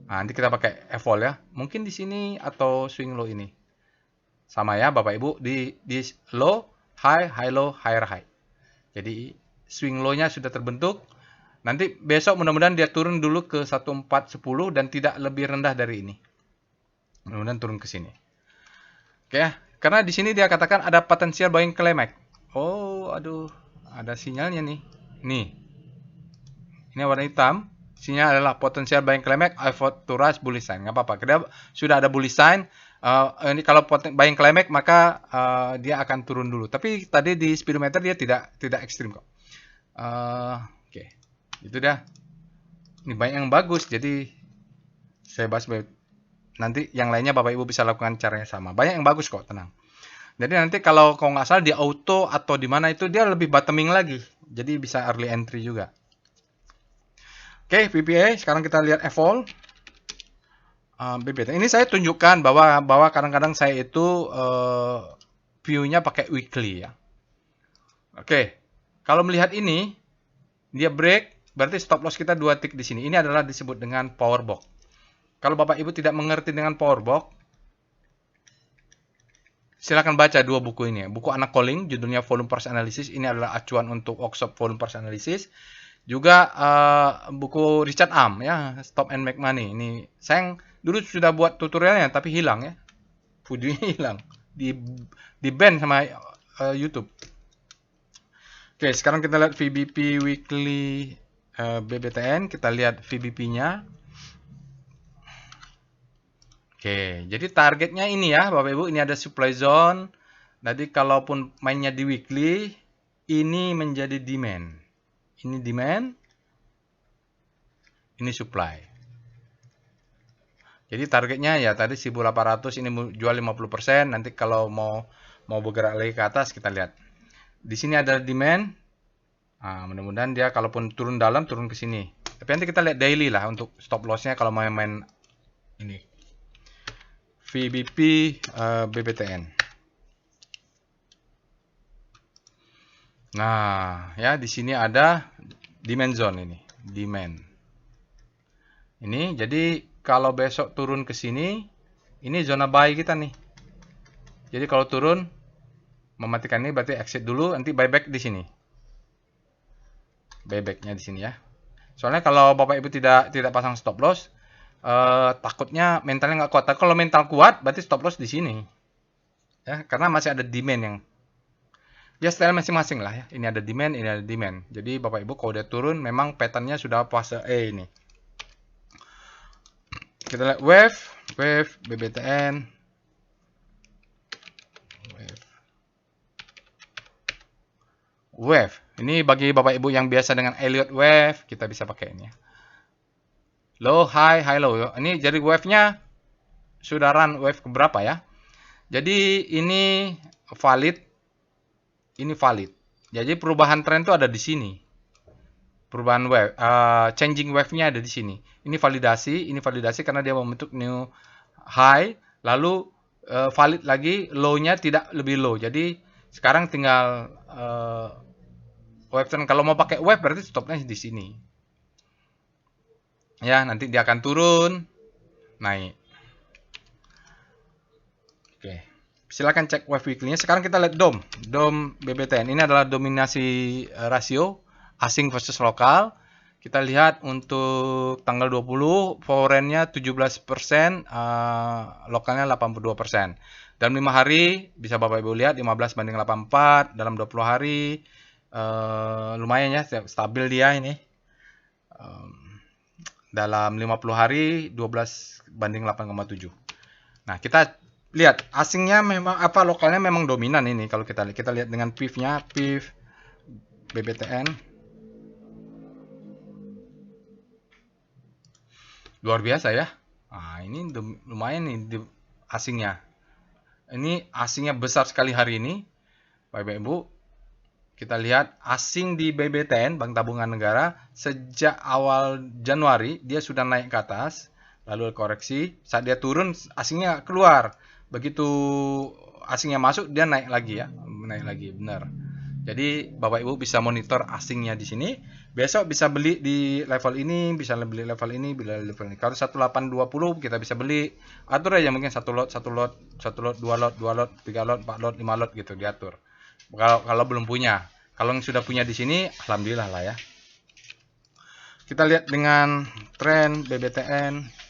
Nah, nanti kita pakai evol ya. Mungkin di sini atau swing low ini. Sama ya Bapak Ibu di low, high, high low, higher high. Jadi swing low-nya sudah terbentuk. Nanti besok mudah-mudahan dia turun dulu ke 1410 dan tidak lebih rendah dari ini. Mudah-mudahan turun ke sini. Oke ya. Karena di sini dia katakan ada potensial buying climax. Oh, aduh. Ada sinyalnya nih. Nih. Ini warna hitam. Sinyal adalah potensial buying climax, effort to rush bullish sign. Nggak apa-apa. Karena sudah ada bullish sign. Ini kalau buying climax maka dia akan turun dulu. Tapi tadi di speedometer dia tidak ekstrim kok. Oke. Itu dah. Ini banyak yang bagus. Jadi saya bahas nanti yang lainnya Bapak Ibu bisa lakukan caranya sama. Banyak yang bagus kok, tenang. Jadi nanti kalau nggak salah di auto atau di mana itu dia lebih bottoming lagi. Jadi bisa early entry juga. Oke, PPA. Sekarang kita lihat evol. BBT. Ini saya tunjukkan bahwa kadang-kadang saya itu view-nya pakai weekly ya. Oke. Kalau melihat ini, dia break, berarti stop loss kita 2 tick di sini. Ini adalah disebut dengan power box. Kalau Bapak Ibu tidak mengerti dengan power box, silakan baca 2 buku ini. Buku anak calling, judulnya Volume Price Analysis. Ini adalah acuan untuk workshop Volume Price Analysis. Juga buku Richard Am ya, Stop and Make Money. Ini saya dulu sudah buat tutorialnya tapi hilang ya. Videonya hilang. Di ban sama YouTube. Oke, sekarang kita lihat VBP weekly BBTN, kita lihat VBP-nya. Oke, jadi targetnya ini ya Bapak Ibu, ini ada supply zone. Jadi kalaupun mainnya di weekly, ini menjadi demand. Ini demand, ini supply. Jadi targetnya ya tadi 1800, ini jual 50%. Nanti kalau mau bergerak lagi ke atas kita lihat. Di sini ada demand. Nah, mudah-mudahan dia kalaupun turun dalam turun ke sini. Tapi nanti kita lihat daily lah untuk stop loss-nya kalau main ini. VBP BBTN. Nah, ya di sini ada demand zone ini, demand. Ini jadi kalau besok turun ke sini, ini zona buy kita nih. Jadi kalau turun mematikan ini berarti exit dulu, nanti buyback di sini. Buybacknya di sini ya. Soalnya kalau Bapak Ibu tidak pasang stop loss, takutnya mentalnya nggak kuat. Tapi kalau mental kuat, berarti stop loss di sini. Ya, karena masih ada demand yang ya style masing-masing lah ya. Ini ada demand, ini ada demand. Jadi Bapak Ibu kalau udah turun, memang patternnya sudah fase E ini. Kita lihat wave BBTN. Wave. Ini bagi Bapak Ibu yang biasa dengan Elliott wave, kita bisa pakai ini ya. Low, high, low. Ini jadi wave-nya sudah run wave keberapa ya. Jadi ini valid. Ini valid. Jadi perubahan tren itu ada di sini. Perubahan wave, changing wave-nya ada di sini. Ini validasi karena dia membentuk new high, lalu valid lagi, low-nya tidak lebih low. Jadi sekarang tinggal wave trend. Kalau mau pakai wave berarti stopnya di sini. Ya, nanti dia akan turun, naik. Oke. Silakan cek wave weekly-nya. Sekarang kita lihat DOM BBTN. Ini adalah dominasi rasio asing versus lokal. Kita lihat untuk tanggal 20 foreign-nya 17%, lokalnya 82%. Dalam 5 hari bisa Bapak Ibu lihat 15/84, dalam 20 hari lumayan ya, stabil dia ini. Dalam 50 hari 12/8,7. Nah, kita lihat asingnya memang lokalnya memang dominan ini. Kalau kita lihat dengan PIF-nya, PIF BBTN. Luar biasa ya. Nah, ini lumayan nih asingnya. Ini asingnya besar sekali hari ini. Bapak Ibu, kita lihat asing di BBTN, Bank Tabungan Negara, sejak awal Januari dia sudah naik ke atas, lalu koreksi, saat dia turun asingnya keluar. Begitu asingnya masuk dia naik lagi ya, naik lagi, benar. Jadi Bapak Ibu bisa monitor asingnya di sini. Besok bisa beli di level ini, bisa beli level ini, bila level ini. Kalau 1820 kita bisa beli. Atur aja mungkin satu lot, satu lot, satu lot, dua lot, dua lot, tiga lot, empat lot, lima lot gitu diatur. Kalau belum punya. Kalau yang sudah punya di sini, alhamdulillah lah ya. Kita lihat dengan tren BBTN.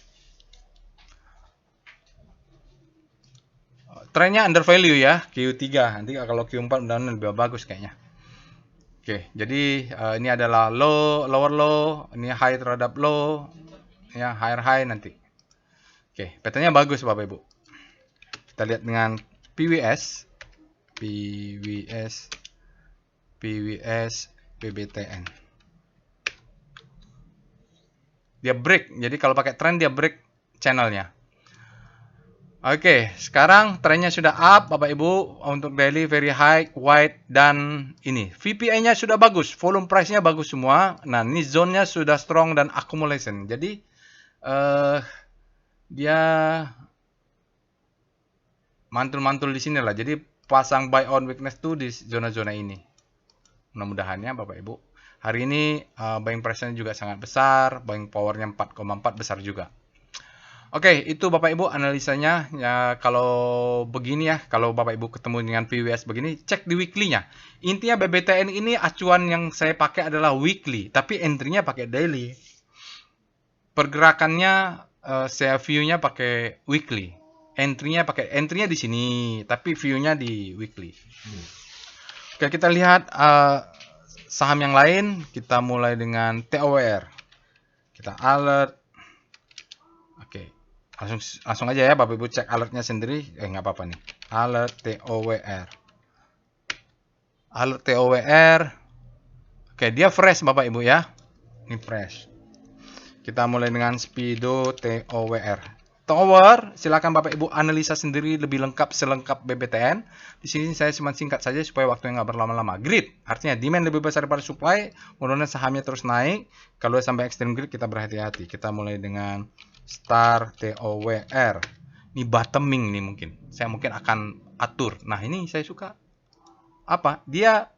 Trennya under value ya, Q3. Nanti kalau Q4 udah lebih bagus kayaknya. Oke, jadi ini adalah lower low, ini high terhadap low, ya higher high nanti. Oke, petanya bagus Bapak Ibu. Kita lihat dengan PWS, BBTN. Dia break, jadi kalau pakai trend dia break channelnya. Oke, sekarang trennya sudah up Bapak Ibu untuk daily very high, white dan ini. VPI-nya sudah bagus, volume price-nya bagus semua. Nah, ini zone-nya sudah strong dan accumulation. Jadi dia mantul-mantul di sini lah. Jadi pasang buy on weakness tuh di zona-zona ini. Mudah-mudahan ya Bapak Ibu. Hari ini buying price-nya juga sangat besar, buying power-nya 4,4 besar juga. Oke, itu Bapak Ibu analisanya. Ya, kalau begini ya, kalau Bapak Ibu ketemu dengan PWS begini, cek di weekly-nya. Intinya BBTN ini acuan yang saya pakai adalah weekly, tapi entry-nya pakai daily. Pergerakannya saya view-nya pakai weekly. Entry-nya di sini, tapi view-nya di weekly. Oke, kita lihat saham yang lain. Kita mulai dengan TOWR. Kita alert. Oke. Langsung aja ya Bapak Ibu cek alertnya sendiri. Nggak apa-apa nih. Alert TOWR. Alert TOWR. Oke, dia fresh Bapak Ibu ya. Ini fresh. Kita mulai dengan Speedo TOWR. Tower, silakan Bapak Ibu analisa sendiri lebih lengkap selengkap BBTN. Di sini saya cuma singkat saja supaya waktunya nggak berlama-lama. Grid, artinya demand lebih besar daripada supply. Mudah-mudahan sahamnya terus naik. Kalau sampai extreme grid kita berhati-hati. Kita mulai dengan Star TOWR. Ini bottoming nih mungkin. Saya mungkin akan atur. Nah, ini saya suka. Apa? Dia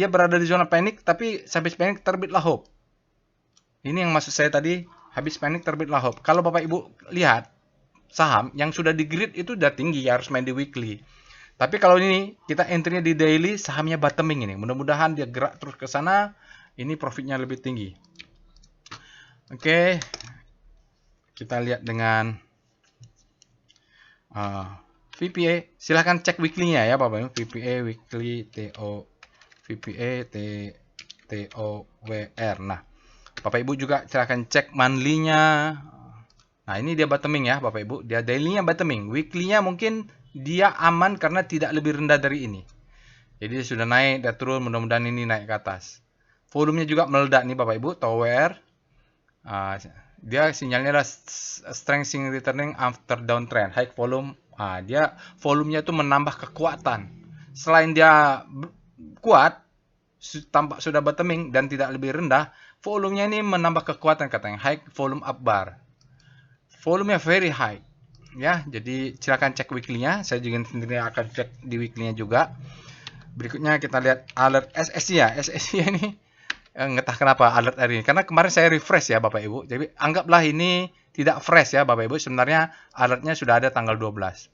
berada di zona panik tapi habis panik terbitlah hope. Ini yang maksud saya tadi, habis panik terbitlah hope. Kalau Bapak Ibu lihat saham yang sudah di grid itu udah tinggi, harus main di weekly. Tapi kalau ini kita entry-nya di daily, sahamnya bottoming ini. Mudah-mudahan dia gerak terus ke sana, ini profitnya lebih tinggi. Oke. Kita lihat dengan VPA. Silahkan cek weekly-nya ya Bapak Ibu. VPA weekly VPA TOWR. Nah, Bapak Ibu juga silahkan cek monthly-nya. Nah, ini dia bottoming ya Bapak Ibu. Dia daily-nya bottoming. Weekly-nya mungkin dia aman karena tidak lebih rendah dari ini. Jadi dia sudah naik, dia turun, mudah-mudahan ini naik ke atas. Volumenya juga meledak nih Bapak Ibu, TOWR. Dia sinyalnya adalah strengthening returning after downtrend, high volume. Dia volumenya itu menambah kekuatan. Selain dia kuat, tampak sudah bottoming dan tidak lebih rendah, volumenya ini menambah kekuatan katanya, high volume up bar. Volumenya very high. Ya, jadi silakan cek weekly-nya. Saya juga sendiri akan cek di weekly-nya juga. Berikutnya kita lihat alert SSI ya. SSI ini entah kenapa alert hari ini. Karena kemarin saya refresh ya Bapak Ibu. Jadi anggaplah ini tidak fresh ya Bapak Ibu. Sebenarnya alertnya sudah ada tanggal 12.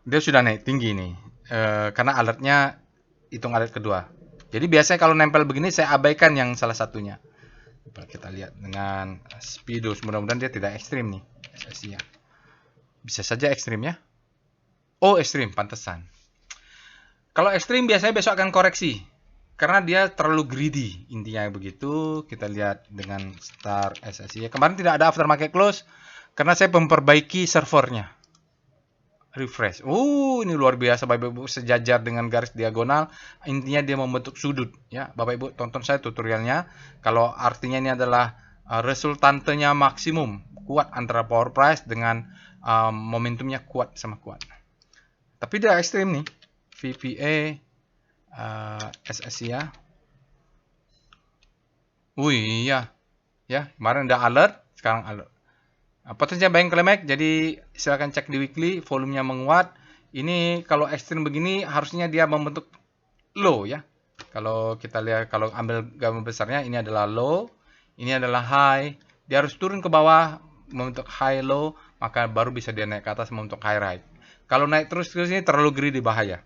Dia sudah naik tinggi nih. Karena alertnya hitung alert kedua. Jadi biasanya kalau nempel begini saya abaikan yang salah satunya. Kita lihat dengan Speedo. Mudah-mudahan dia tidak ekstrim nih. SSI-nya. Bisa saja ekstrim ya. Oh ekstrim, pantesan. Kalau ekstrim biasanya besok akan koreksi. Karena dia terlalu greedy. Intinya begitu. Kita lihat dengan Star SSI. Kemarin tidak ada aftermarket close. Karena saya memperbaiki servernya. Refresh. Ini luar biasa Bapak Ibu. Sejajar dengan garis diagonal. Intinya dia membentuk sudut. Ya, Bapak Ibu tonton saya tutorialnya. Kalau artinya ini adalah resultantenya maksimum, kuat antara power price dengan momentumnya kuat sama kuat. Tapi dia ekstrim nih, VPA, SSI ya. Wih iya, ya kemarin udah alert, sekarang alert. Potensial buying climax, jadi silakan cek di weekly, volumenya menguat. Ini kalau ekstrim begini harusnya dia membentuk low ya. Kalau kita lihat, kalau ambil gambar besarnya, ini adalah low, ini adalah high. Dia harus turun ke bawah membentuk high low, maka baru bisa dia naik ke atas membentuk high right. Kalau naik terus ini terlalu greedy, bahaya.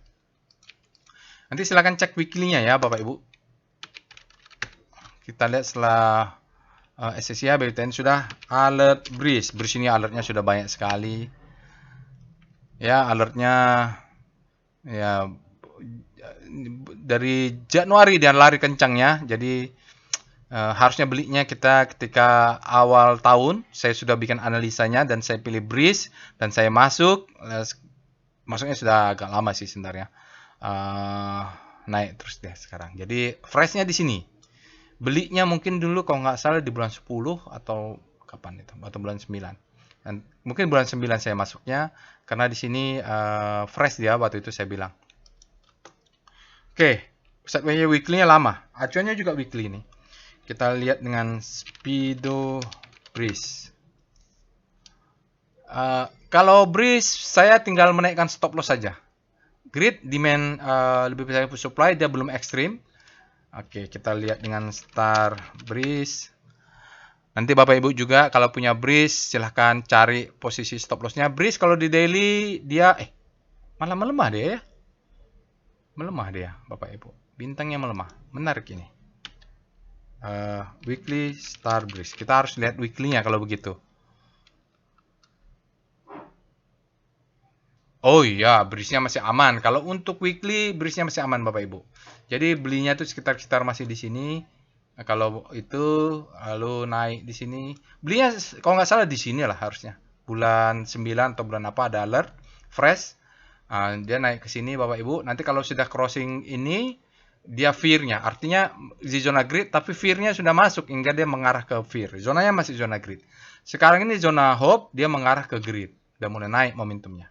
Nanti silakan cek weekly-nya ya Bapak Ibu. Kita lihat setelah SSI BTN sudah alert breeze. Breeze ini alertnya sudah banyak sekali. Ya, alertnya ya dari Januari dia lari kencang ya. Jadi harusnya belinya kita ketika awal tahun. Saya sudah bikin analisanya dan saya pilih breeze dan saya masuk. Masuknya sudah agak lama sih sebenarnya. Naik terus deh sekarang. Jadi freshnya di sini. Belinya mungkin dulu kalau nggak salah di bulan 10 atau kapan itu, atau bulan 9. Dan mungkin bulan 9 saya masuknya karena di sini fresh dia waktu itu saya bilang. Oke, sideways weekly-nya lama. Acuannya juga weekly nih. Kita lihat dengan Speedo Breeze. Kalau Breeze saya tinggal menaikkan stop loss saja. Grid demand lebih besar supply, dia belum ekstrim. Oke, kita lihat dengan Star Breeze. Nanti Bapak Ibu juga kalau punya Breeze silahkan cari posisi stop lossnya. Breeze kalau di daily dia malah melemah dia ya. Melemah dia Bapak Ibu. Bintangnya melemah. Menarik ini. Weekly Star Breeze. Kita harus lihat weekly-nya kalau begitu. Oh iya, Breeze-nya masih aman. Kalau untuk weekly, Breeze-nya masih aman Bapak Ibu. Jadi belinya tuh sekitar masih di sini. Nah, kalau itu lalu naik di sini, belinya kalau nggak salah di sini lah harusnya. Bulan 9 atau bulan apa ada alert fresh. Dia naik ke sini Bapak Ibu. Nanti kalau sudah crossing ini, dia fear-nya. Artinya di zona grid, tapi fear-nya sudah masuk hingga dia mengarah ke fear. Zonanya masih zona grid. Sekarang ini zona hope, dia mengarah ke grid. Udah mulai naik momentumnya.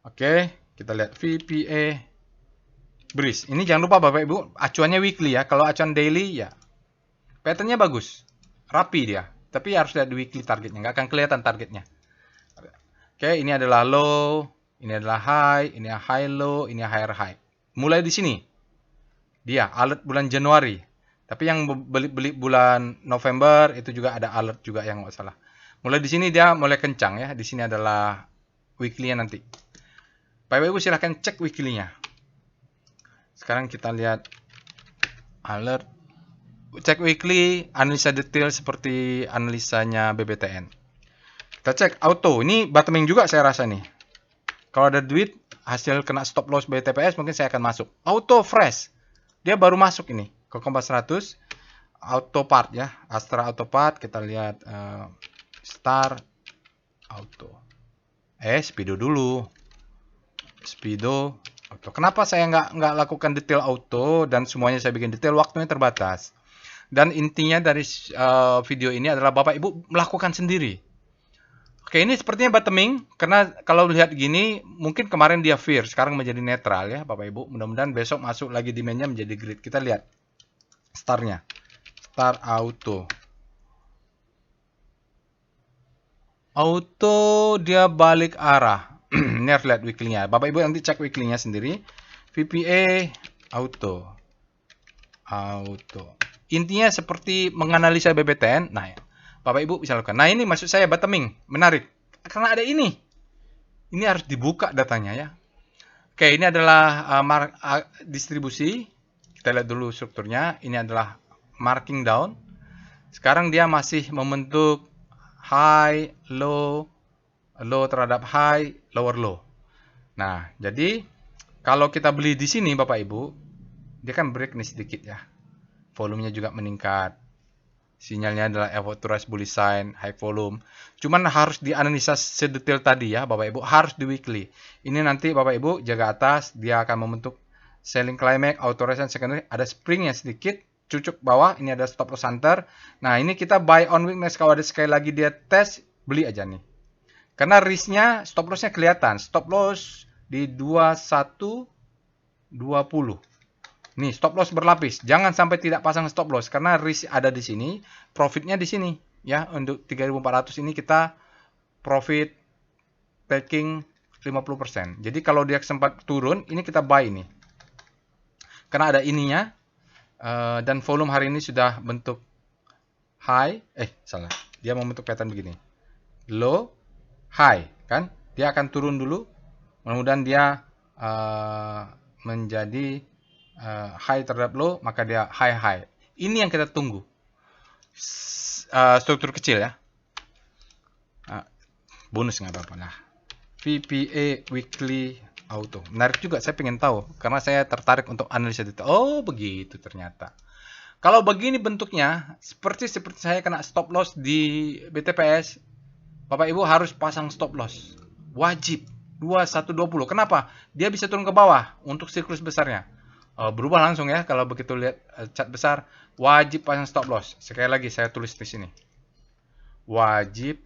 Oke, kita lihat VPA Breeze. Ini jangan lupa Bapak Ibu, acuannya weekly ya. Kalau acuan daily ya patternnya bagus, rapi dia. Tapi harus lihat di weekly targetnya, nggak akan kelihatan targetnya. Oke, ini adalah low, ini adalah high, ini high low, ini higher high. Mulai di sini, dia alert bulan Januari. Tapi yang beli bulan November itu juga ada alert juga yang nggak salah. Mulai di sini dia mulai kencang ya. Di sini adalah weekly-nya nanti. Bapak Ibu silahkan cek weekly-nya. Sekarang kita lihat alert. Cek weekly, analisa detail seperti analisanya BBTN. Kita cek auto. Ini bottoming juga saya rasa nih. Kalau ada duit, hasil kena stop loss BTPS mungkin saya akan masuk. Auto fresh. Dia baru masuk ini. Ke Kompas 100. Auto part ya. Astra Auto Part. Kita lihat Star Auto. Speedo dulu. Speedo auto. Kenapa saya nggak lakukan detail auto dan semuanya saya bikin detail? Waktunya terbatas. Dan intinya dari video ini adalah Bapak Ibu melakukan sendiri. Oke, ini sepertinya bottoming karena kalau lihat gini mungkin kemarin dia fear, sekarang menjadi netral ya Bapak Ibu. Mudah-mudahan besok masuk lagi demand-nya menjadi grid. Kita lihat startnya. Star auto. Auto dia balik arah. Ini harus lihat weekly-nya. Bapak Ibu nanti cek weekly-nya sendiri. VPA auto. Auto. Intinya seperti menganalisa BBTN. Nah, Bapak Ibu bisa lakukan. Nah, ini maksud saya bottoming. Menarik. Karena ada ini. Ini harus dibuka datanya ya. Oke, ini adalah distribusi. Kita lihat dulu strukturnya. Ini adalah marking down. Sekarang dia masih membentuk high, low, low terhadap high, lower low. Nah, jadi kalau kita beli di sini Bapak Ibu, dia kan break nih sedikit ya. Volumenya juga meningkat. Sinyalnya adalah authorized bullish sign, high volume. Cuman harus dianalisa sedetail tadi ya Bapak Ibu, harus di weekly. Ini nanti Bapak Ibu jaga atas, dia akan membentuk selling climax, authorized secondary, ada springnya sedikit. cucuk bawah, ini ada stop loss hunter. Nah, ini kita buy on weakness. Kalau ada sekali lagi dia tes, beli aja nih. Karena risknya, stop lossnya kelihatan. Stop loss di 21.20. Nih, stop loss berlapis. Jangan sampai tidak pasang stop loss karena risk ada di sini, profitnya di sini. Ya, untuk 3.400 ini kita profit taking 50%. Jadi kalau dia sempat turun, ini kita buy ini. Karena ada ininya, dan volume hari ini sudah bentuk high. Salah. Dia membentuk pattern begini. Low, high, kan? Dia akan turun dulu. Mudah-mudahan dia menjadi high terhadap low, maka dia high. Ini yang kita tunggu. Struktur kecil ya. Bonus nggak apa-apa lah. VPA Weekly Auto. Menarik juga, saya pengen tahu. Karena saya tertarik untuk analisa detail. Oh, begitu ternyata. Kalau begini bentuknya, seperti saya kena stop loss di BTPS, Bapak Ibu harus pasang stop loss. Wajib. 21.20. Kenapa? Dia bisa turun ke bawah untuk siklus besarnya. Berubah langsung ya kalau begitu lihat chart besar. Wajib pasang stop loss. Sekali lagi saya tulis di sini. Wajib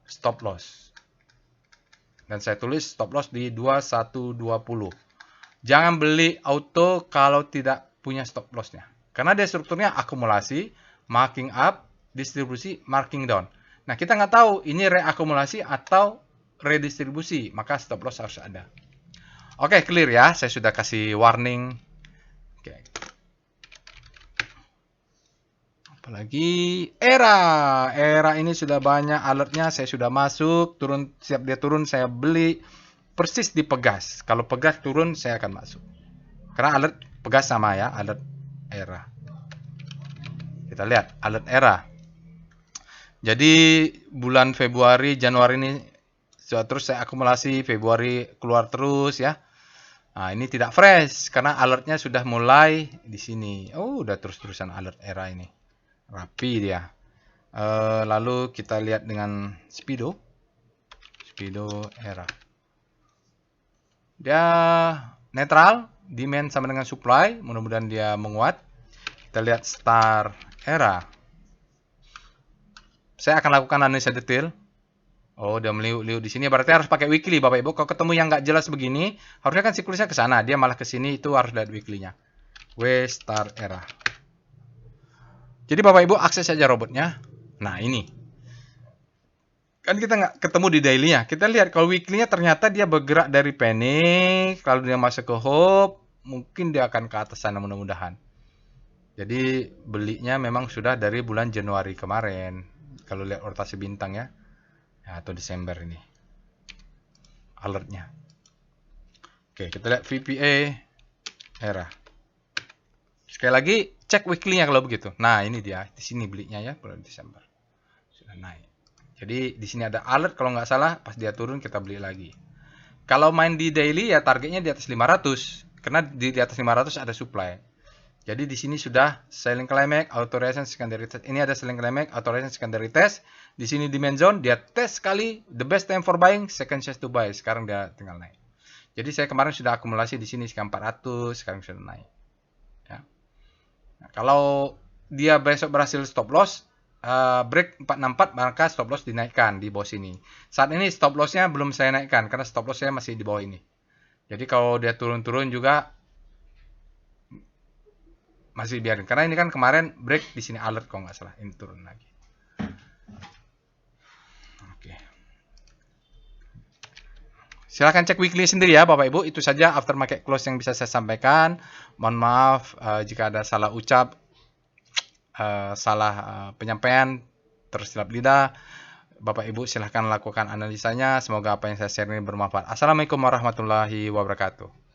stop loss. Dan saya tulis stop loss di 21.20. Jangan beli auto kalau tidak punya stop lossnya. Karena dia strukturnya akumulasi, marking up, distribusi, marking down. Nah, kita nggak tahu ini reakumulasi atau redistribusi, maka stop loss harus ada. Oke, clear ya. Saya sudah kasih warning. Oke. Apalagi era ini sudah banyak alertnya. Saya sudah masuk, siap dia turun, saya beli. Persis di Pegas. Kalau Pegas turun, saya akan masuk. Karena alert Pegas sama ya, alert era. Kita lihat alert era. Jadi bulan Februari, Januari ini sudah terus saya akumulasi, Februari keluar terus ya. Nah, ini tidak fresh karena alertnya sudah mulai di sini. Oh, udah terus-terusan alert era ini. Rapi dia. Lalu kita lihat dengan Speedo era. Dia netral, demand sama dengan supply, mudah-mudahan dia menguat. Kita lihat Star era. Saya akan lakukan analisa detail. Oh, udah meliuk-liuk di sini. Berarti harus pakai weekly, Bapak Ibu. Kalau ketemu yang nggak jelas begini, harusnya kan siklusnya ke sana. Dia malah ke sini, itu harus lihat weekly-nya. Star era. Jadi Bapak Ibu akses saja robotnya. Nah, ini. Kan kita nggak ketemu di daily-nya. Kita lihat kalau weekly-nya ternyata dia bergerak dari panic, lalu dia masuk ke hope, mungkin dia akan ke atas sana mudah-mudahan. Jadi belinya memang sudah dari bulan Januari kemarin. Kalau lihat rotasi bintang ya. Atau Desember ini alertnya. Oke, kita lihat VPA era. Sekali lagi cek weekly-nya kalau begitu. Nah, ini dia di sini belinya ya bulan Desember sudah naik. Jadi di sini ada alert kalau nggak salah, pas dia turun kita beli lagi. Kalau main di daily ya targetnya di atas 500 karena di atas 500 ada supply. Jadi di sini sudah selling climax, auto resistance, secondary test. Ini ada selling climax, auto resistance, secondary test. Di sini demand zone, dia tes sekali, the best time for buying, second chance to buy. Sekarang dia tinggal naik. Jadi saya kemarin sudah akumulasi di sini sekarang 400, sekarang sudah naik. Ya. Nah, kalau dia besok berhasil stop loss, break 464, maka stop loss dinaikkan di bawah sini. Saat ini stop lossnya belum saya naikkan karena stop loss saya masih di bawah ini. Jadi kalau dia turun-turun juga masih biarin, karena ini kan kemarin break di sini alert kalau nggak salah, ini turun lagi. Oke. Silahkan cek weekly sendiri ya Bapak Ibu. Itu saja aftermarket close yang bisa saya sampaikan. Mohon maaf jika ada salah ucap, salah penyampaian, tersilap lidah. Bapak Ibu silahkan lakukan analisanya. Semoga apa yang saya share ini bermanfaat. Assalamualaikum warahmatullahi wabarakatuh.